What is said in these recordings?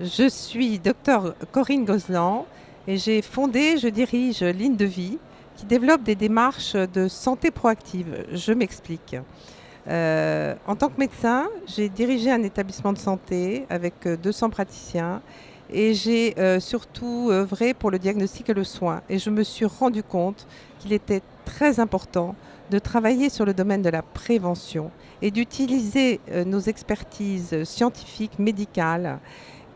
Je suis docteur Corinne Gozlan et je dirige Ligne de Vie qui développe des démarches de santé proactive. Je m'explique. En tant que médecin, j'ai dirigé un établissement de santé avec 200 praticiens et j'ai surtout œuvré pour le diagnostic et le soin. Et je me suis rendu compte qu'il était très important de travailler sur le domaine de la prévention et d'utiliser nos expertises scientifiques, médicales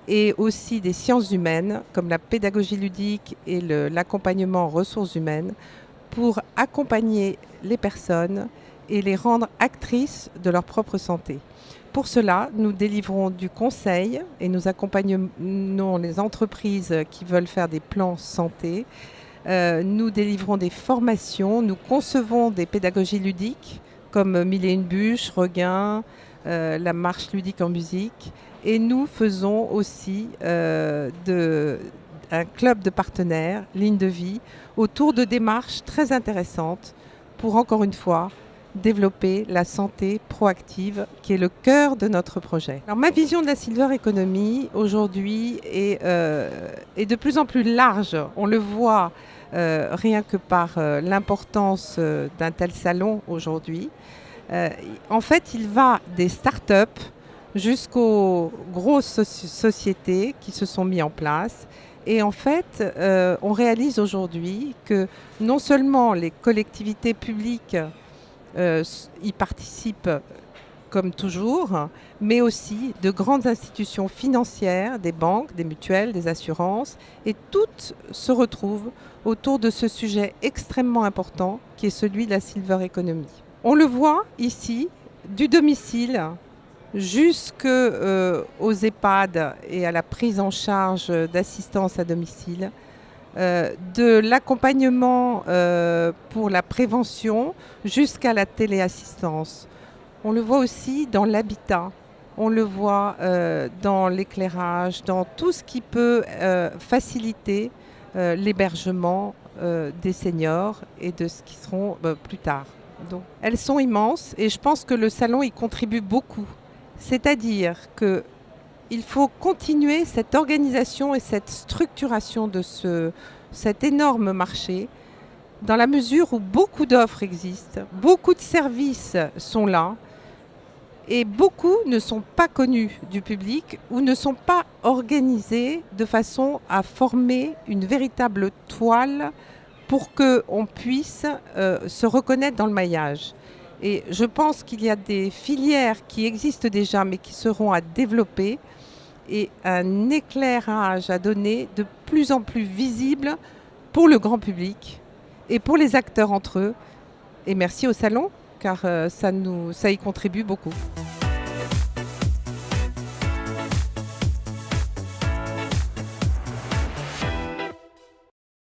et aussi des sciences humaines comme la pédagogie ludique et l'accompagnement en ressources humaines pour accompagner les personnes et les rendre actrices de leur propre santé. Pour cela, nous délivrons du conseil et nous accompagnons les entreprises qui veulent faire des plans santé. Nous délivrons des formations, nous concevons des pédagogies ludiques comme Mille et une bûches, Regain, la marche ludique en musique. Et nous faisons aussi un club de partenaires, Ligne de Vie, autour de démarches très intéressantes pour, encore une fois, développer la santé proactive qui est le cœur de notre projet. Alors, ma vision de la Silver Economy aujourd'hui est de plus en plus large. On le voit rien que par l'importance d'un tel salon aujourd'hui. En fait, il va des startups jusqu'aux grosses sociétés qui se sont mises en place. Et en fait, on réalise aujourd'hui que non seulement les collectivités publiques y participent comme toujours, mais aussi de grandes institutions financières, des banques, des mutuelles, des assurances, et toutes se retrouvent autour de ce sujet extrêmement important qui est celui de la Silver Economy. On le voit ici, du domicile jusqu'aux EHPAD et à la prise en charge d'assistance à domicile, de l'accompagnement pour la prévention jusqu'à la téléassistance. On le voit aussi dans l'habitat, on le voit dans l'éclairage, dans tout ce qui peut faciliter l'hébergement des seniors et de ce qui seront plus tard. Donc, elles sont immenses et je pense que le salon y contribue beaucoup. C'est-à-dire qu'il faut continuer cette organisation et cette structuration de cet énorme marché dans la mesure où beaucoup d'offres existent, beaucoup de services sont là et beaucoup ne sont pas connus du public ou ne sont pas organisés de façon à former une véritable toile pour qu'on puisse se reconnaître dans le maillage. Et je pense qu'il y a des filières qui existent déjà mais qui seront à développer et un éclairage à donner de plus en plus visible pour le grand public et pour les acteurs entre eux. Et merci au salon car ça y contribue beaucoup.